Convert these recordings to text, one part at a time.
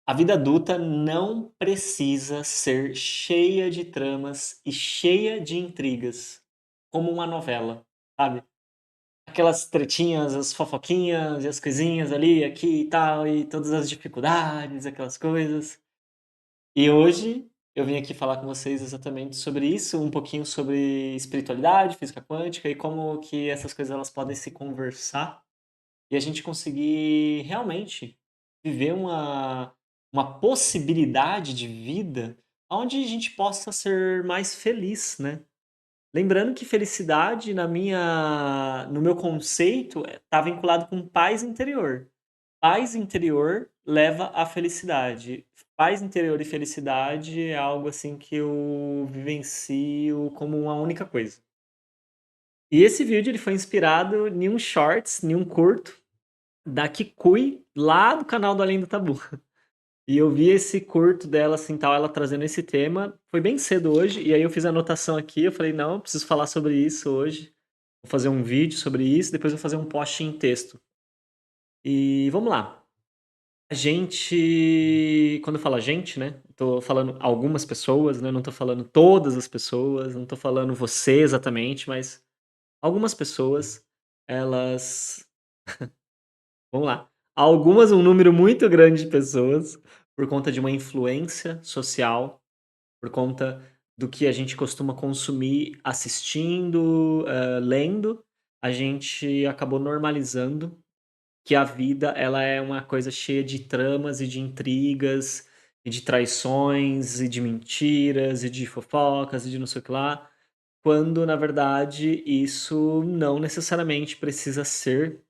A vida adulta não precisa ser cheia de tramas e cheia de intrigas, como uma novela, sabe? Aquelas tretinhas, as fofoquinhas e as coisinhas ali, aqui e tal, e todas as dificuldades, aquelas coisas. E hoje eu vim aqui falar com vocês exatamente sobre isso, um pouquinho sobre espiritualidade, física quântica e como que essas coisas elas podem se conversar e a gente conseguir realmente viver uma possibilidade de vida onde a gente possa ser mais feliz, né. Lembrando que felicidade no meu conceito, tá vinculado com paz interior. Paz interior leva à felicidade. Paz interior e felicidade é algo, assim, que eu vivencio como uma única coisa. E esse vídeo ele foi inspirado em um shorts, em um curto da Kikui, lá do canal do Além do Tabu. E eu vi esse curto dela, assim, tal, ela trazendo esse tema, foi bem cedo hoje, e aí eu fiz a anotação aqui, eu falei: "Não, eu preciso falar sobre isso hoje, vou fazer um vídeo sobre isso, depois vou fazer um post em texto". E vamos lá. A gente quando eu falo a gente, né, tô falando algumas pessoas, né, não tô falando todas as pessoas, não tô falando você exatamente, mas algumas pessoas, elas vamos lá. Algumas, um número muito grande de pessoas, por conta de uma influência social, por conta do que a gente costuma consumir assistindo, lendo, a gente acabou normalizando que a vida ela é uma coisa cheia de tramas e de intrigas, e de traições, e de mentiras, e de fofocas, e de não sei o que lá, quando na verdade isso não necessariamente precisa ser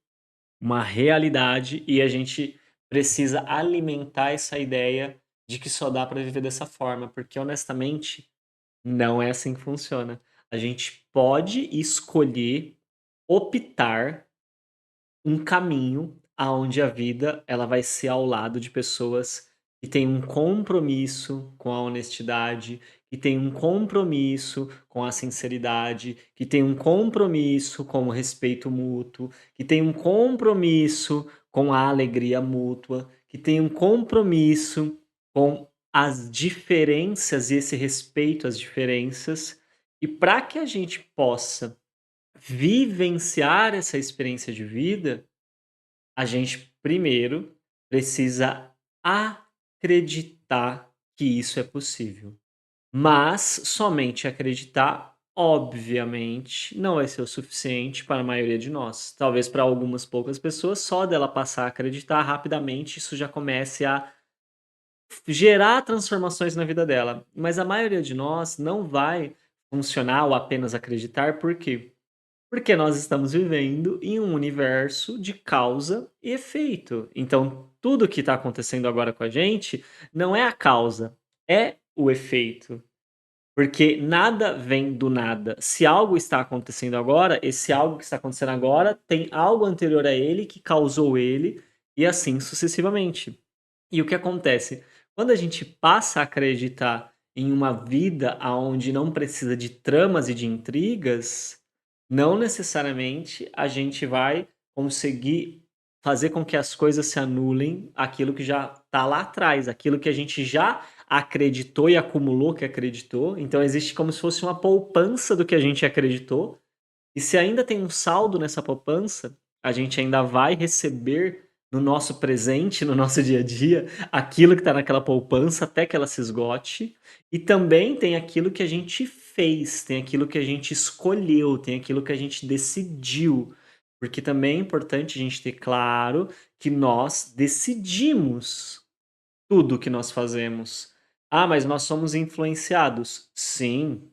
uma realidade e a gente precisa alimentar essa ideia de que só dá para viver dessa forma, porque honestamente não é assim que funciona. A gente pode escolher optar um caminho aonde a vida ela vai ser ao lado de pessoas que têm um compromisso com a honestidade, que têm um compromisso com a sinceridade, que têm um compromisso com o respeito mútuo, que têm um compromisso com a alegria mútua, que têm um compromisso com as diferenças e esse respeito às diferenças. E para que a gente possa vivenciar essa experiência de vida, a gente primeiro precisa acreditar que isso é possível. Mas somente acreditar, obviamente, não vai ser o suficiente para a maioria de nós. Talvez para algumas poucas pessoas, só dela passar a acreditar rapidamente, isso já comece a gerar transformações na vida dela. Mas a maioria de nós não vai funcionar ou apenas acreditar, por quê? Porque nós estamos vivendo em um universo de causa e efeito. Então, tudo que está acontecendo agora com a gente não é a causa, é o efeito. Porque nada vem do nada. Se algo está acontecendo agora, esse algo que está acontecendo agora tem algo anterior a ele que causou ele, e assim sucessivamente. E o que acontece? Quando a gente passa a acreditar em uma vida aonde não precisa de tramas e de intrigas, não necessariamente a gente vai conseguir fazer com que as coisas se anulem aquilo que já está lá atrás, aquilo que a gente já acreditou e acumulou que acreditou. Então existe como se fosse uma poupança do que a gente acreditou, e se ainda tem um saldo nessa poupança, a gente ainda vai receber no nosso presente, no nosso dia a dia, aquilo que está naquela poupança até que ela se esgote. E também tem aquilo que a gente fez, tem aquilo que a gente escolheu, tem aquilo que a gente decidiu. Porque também é importante a gente ter claro que nós decidimos tudo o que nós fazemos. Ah, mas nós somos influenciados. Sim,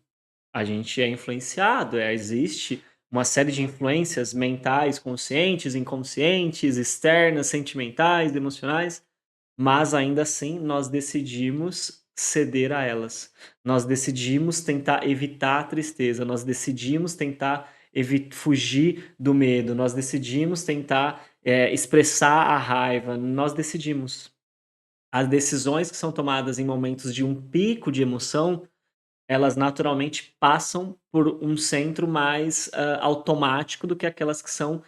a gente é influenciado, existe uma série de influências mentais, conscientes, inconscientes, externas, sentimentais, emocionais, mas ainda assim nós decidimos ceder a elas. Nós decidimos tentar evitar a tristeza, nós decidimos tentar fugir do medo, nós decidimos tentar expressar a raiva, nós decidimos. As decisões que são tomadas em momentos de um pico de emoção, elas naturalmente passam por um centro mais, automático do que aquelas que são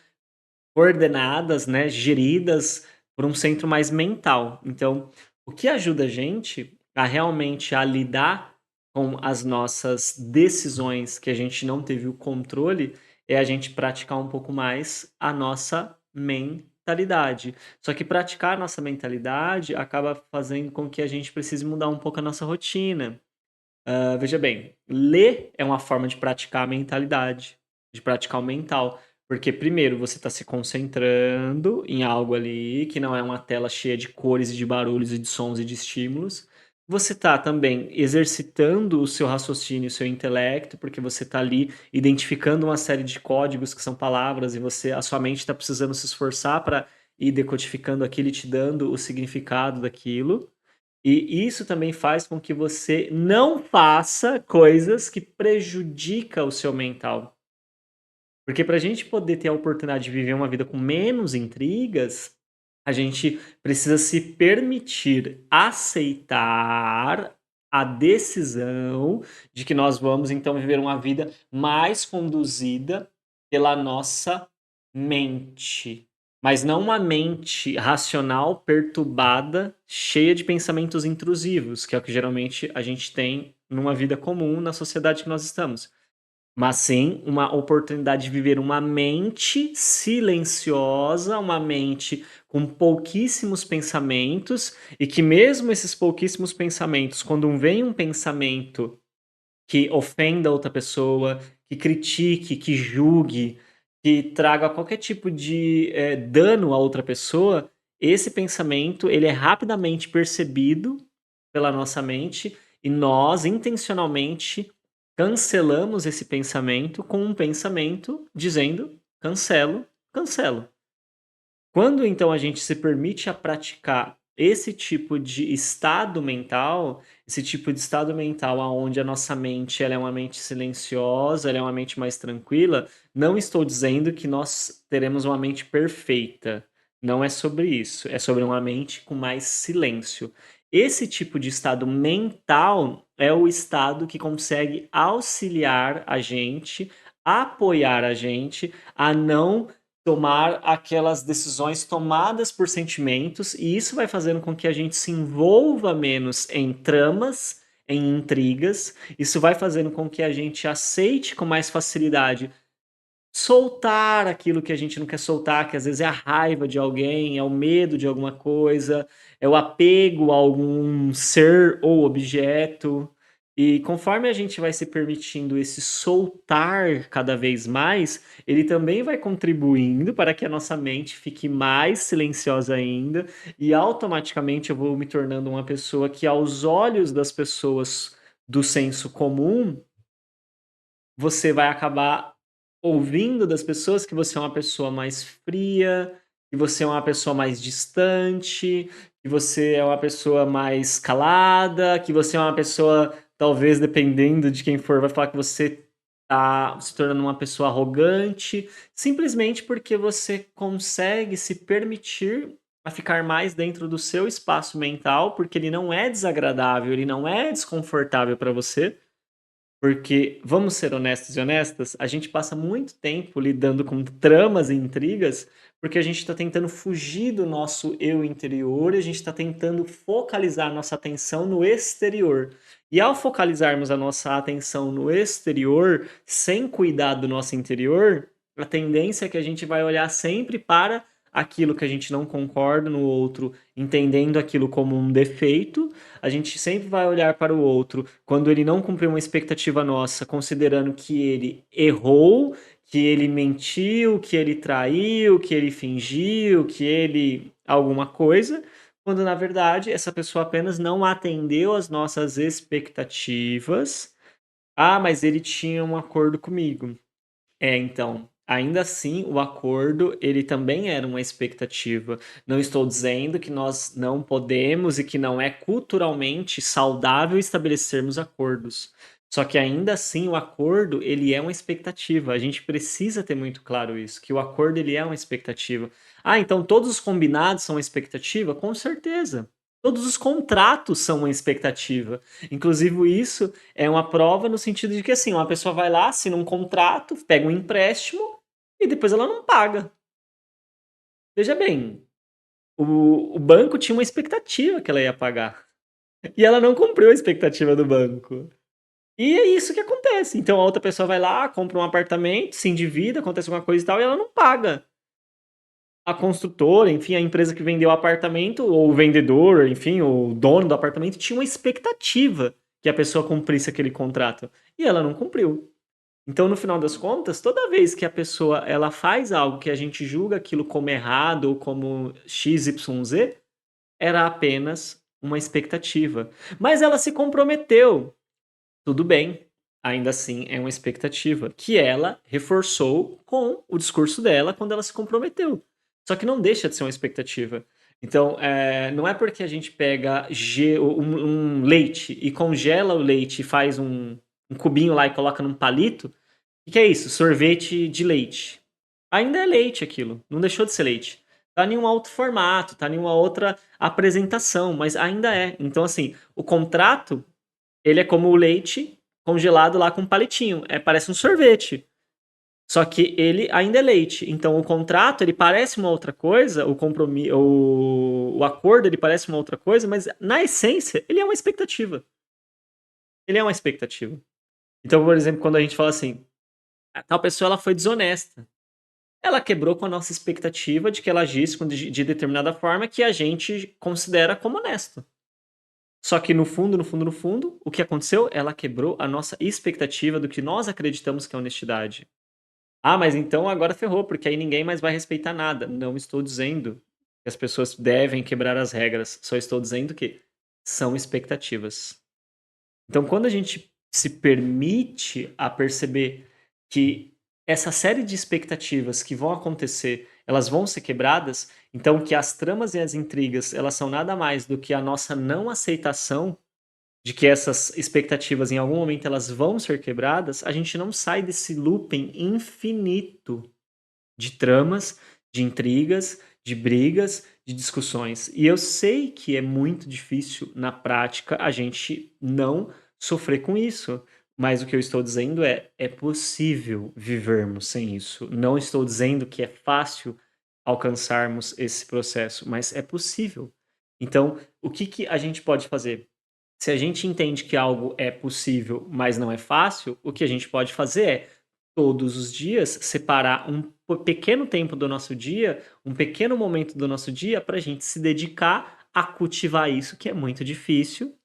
coordenadas, né, geridas por um centro mais mental. Então, O que ajuda a gente a realmente a lidar com as nossas decisões que a gente não teve o controle, é a gente praticar um pouco mais a nossa mentalidade. Só que praticar a nossa mentalidade acaba fazendo com que a gente precise mudar um pouco a nossa rotina. Veja bem, ler é uma forma de praticar a mentalidade, de praticar o mental. Porque primeiro você está se concentrando em algo ali, que não é uma tela cheia de cores e de barulhos e de sons e de estímulos. Você está também exercitando o seu raciocínio, o seu intelecto, porque você está ali identificando uma série de códigos que são palavras e a sua mente está precisando se esforçar para ir decodificando aquilo e te dando o significado daquilo. E isso também faz com que você não faça coisas que prejudica o seu mental. Porque para a gente poder ter a oportunidade de viver uma vida com menos intrigas, a gente precisa se permitir aceitar a decisão de que nós vamos então viver uma vida mais conduzida pela nossa mente. Mas não uma mente racional, perturbada, cheia de pensamentos intrusivos, que é o que geralmente a gente tem numa vida comum na sociedade que nós estamos. Mas sim uma oportunidade de viver uma mente silenciosa, uma mente com pouquíssimos pensamentos, e que mesmo esses pouquíssimos pensamentos, quando vem um pensamento que ofenda outra pessoa, que critique, que julgue, que traga qualquer tipo de, dano a outra pessoa, esse pensamento ele é rapidamente percebido pela nossa mente e nós intencionalmente cancelamos esse pensamento com um pensamento dizendo: "Cancelo, cancelo". Quando então a gente se permite a praticar esse tipo de estado mental, esse tipo de estado mental aonde a nossa mente ela é uma mente silenciosa, ela é uma mente mais tranquila, não estou dizendo que nós teremos uma mente perfeita. Não é sobre isso, é sobre uma mente com mais silêncio. Esse tipo de estado mental é o estado que consegue auxiliar a gente, apoiar a gente a não tomar aquelas decisões tomadas por sentimentos, e isso vai fazendo com que a gente se envolva menos em tramas, em intrigas. Isso vai fazendo com que a gente aceite com mais facilidade soltar aquilo que a gente não quer soltar, que às vezes é a raiva de alguém, é o medo de alguma coisa, é o apego a algum ser ou objeto. E conforme a gente vai se permitindo esse soltar cada vez mais, ele também vai contribuindo para que a nossa mente fique mais silenciosa ainda, e automaticamente eu vou me tornando uma pessoa que, aos olhos das pessoas do senso comum, você vai acabar ouvindo das pessoas que você é uma pessoa mais fria, que você é uma pessoa mais distante, que você é uma pessoa mais calada, que você é uma pessoa, talvez dependendo de quem for, vai falar que você tá se tornando uma pessoa arrogante, simplesmente porque você consegue se permitir a ficar mais dentro do seu espaço mental, porque ele não é desagradável, ele não é desconfortável para você, porque, vamos ser honestos e honestas, a gente passa muito tempo lidando com tramas e intrigas, porque a gente está tentando fugir do nosso eu interior e a gente está tentando focalizar nossa atenção no exterior. E ao focalizarmos a nossa atenção no exterior, sem cuidar do nosso interior, a tendência é que a gente vai olhar sempre para aquilo que a gente não concorda no outro, entendendo aquilo como um defeito. A gente sempre vai olhar para o outro quando ele não cumpriu uma expectativa nossa, considerando que ele errou, que ele mentiu, que ele traiu, que ele fingiu, que ele alguma coisa, quando na verdade essa pessoa apenas não atendeu às nossas expectativas. Ah, mas ele tinha um acordo comigo. É, então, ainda assim, o acordo, ele também era uma expectativa. Não estou dizendo que nós não podemos e que não é culturalmente saudável estabelecermos acordos. Só que ainda assim, o acordo, ele é uma expectativa. A gente precisa ter muito claro isso, que o acordo, ele é uma expectativa. Ah, então todos os combinados são uma expectativa? Com certeza. Todos os contratos são uma expectativa. Inclusive, isso é uma prova no sentido de que, assim, uma pessoa vai lá, assina um contrato, pega um empréstimo e depois ela não paga. Veja bem, O banco tinha uma expectativa que ela ia pagar. E ela não cumpriu a expectativa do banco. E é isso que acontece. Então a outra pessoa vai lá, compra um apartamento, se endivida, acontece alguma coisa e tal, e ela não paga. A construtora, enfim, a empresa que vendeu o apartamento, ou o vendedor, enfim, o dono do apartamento, tinha uma expectativa que a pessoa cumprisse aquele contrato. E ela não cumpriu. Então, no final das contas, toda vez que a pessoa ela faz algo que a gente julga aquilo como errado ou como XYZ, era apenas uma expectativa. Mas ela se comprometeu. Tudo bem, ainda assim é uma expectativa que ela reforçou com o discurso dela quando ela se comprometeu. Só que não deixa de ser uma expectativa. Então, não é porque a gente pega um leite e congela o leite e faz um cubinho lá e coloca num palito. O que é isso? Sorvete de leite. Ainda é leite aquilo, não deixou de ser leite. Tá em um outro formato, tá em uma outra apresentação, mas ainda é. Então, assim, o contrato ele é como o leite congelado lá com um palitinho. Parece um sorvete. Só que ele ainda é leite. Então o contrato ele parece uma outra coisa, o compromisso, o acordo ele parece uma outra coisa, mas na essência ele é uma expectativa. Ele é uma expectativa. Então, por exemplo, quando a gente fala assim, a tal pessoa ela foi desonesta. Ela quebrou com a nossa expectativa de que ela agisse de determinada forma que a gente considera como honesto. Só que no fundo, no fundo, no fundo, o que aconteceu? Ela quebrou a nossa expectativa do que nós acreditamos que é honestidade. Ah, mas então agora ferrou, porque aí ninguém mais vai respeitar nada. Não estou dizendo que as pessoas devem quebrar as regras, só estou dizendo que são expectativas. Então, quando a gente se permite a perceber que essa série de expectativas que vão acontecer, elas vão ser quebradas, então que as tramas e as intrigas, elas são nada mais do que a nossa não aceitação de que essas expectativas em algum momento elas vão ser quebradas, a gente não sai desse looping infinito de tramas, de intrigas, de brigas, de discussões. E eu sei que é muito difícil na prática a gente não sofrer com isso. Mas o que eu estou dizendo é possível vivermos sem isso. Não estou dizendo que é fácil alcançarmos esse processo, mas é possível. Então, o que que a gente pode fazer? Se a gente entende que algo é possível, mas não é fácil, o que a gente pode fazer é, todos os dias, separar um pequeno tempo do nosso dia, um pequeno momento do nosso dia, para a gente se dedicar a cultivar isso, que é muito difícil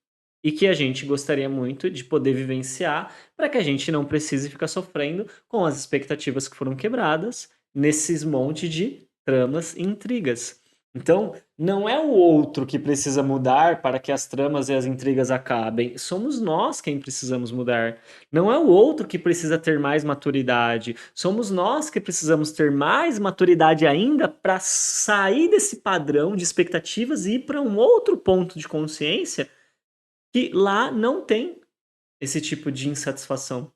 e que a gente gostaria muito de poder vivenciar, para que a gente não precise ficar sofrendo com as expectativas que foram quebradas nesses monte de tramas e intrigas. Então, não é o outro que precisa mudar para que as tramas e as intrigas acabem, somos nós quem precisamos mudar. Não é o outro que precisa ter mais maturidade, somos nós que precisamos ter mais maturidade ainda para sair desse padrão de expectativas e ir para um outro ponto de consciência que lá não tem esse tipo de insatisfação.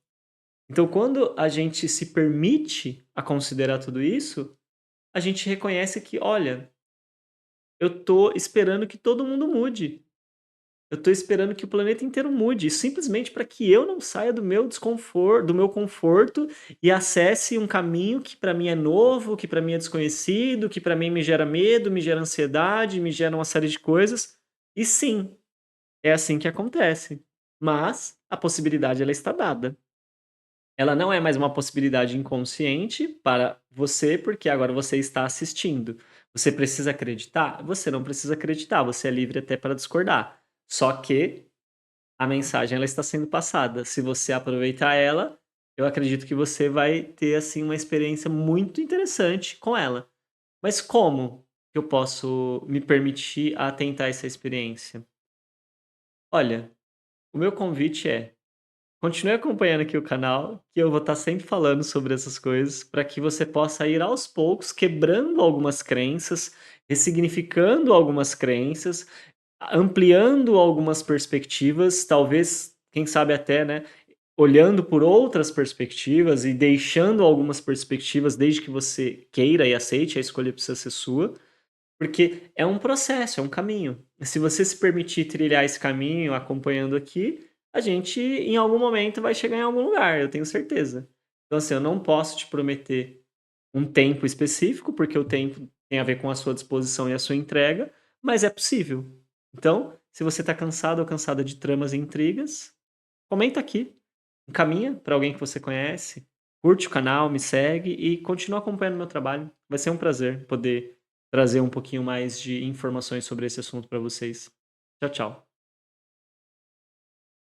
Então, quando a gente se permite a considerar tudo isso, a gente reconhece que, olha, eu tô esperando que todo mundo mude. Eu tô esperando que o planeta inteiro mude, simplesmente para que eu não saia do meu desconforto, do meu conforto e acesse um caminho que para mim é novo, que para mim é desconhecido, que para mim me gera medo, me gera ansiedade, me gera uma série de coisas. E sim, é assim que acontece. Mas a possibilidade ela está dada. Ela não é mais uma possibilidade inconsciente para você, porque agora você está assistindo. Você precisa acreditar? Você não precisa acreditar, você é livre até para discordar. Só que a mensagem ela está sendo passada. Se você aproveitar ela, eu acredito que você vai ter assim uma experiência muito interessante com ela. Mas como que eu posso me permitir a tentar essa experiência? Olha, o meu convite é: continue acompanhando aqui o canal, que eu vou estar sempre falando sobre essas coisas, para que você possa ir aos poucos quebrando algumas crenças, ressignificando algumas crenças, ampliando algumas perspectivas, talvez, quem sabe até, né, olhando por outras perspectivas e deixando algumas perspectivas, desde que você queira e aceite, a escolha precisa ser sua. Porque é um processo, é um caminho. Se você se permitir trilhar esse caminho acompanhando aqui, a gente em algum momento vai chegar em algum lugar, eu tenho certeza. Então, assim, eu não posso te prometer um tempo específico, porque o tempo tem a ver com a sua disposição e a sua entrega, mas é possível. Então, se você está cansado ou cansada de tramas e intrigas, comenta aqui, encaminha para alguém que você conhece, curte o canal, me segue e continua acompanhando meu trabalho. Vai ser um prazer poder trazer um pouquinho mais de informações sobre esse assunto para vocês. Tchau, tchau.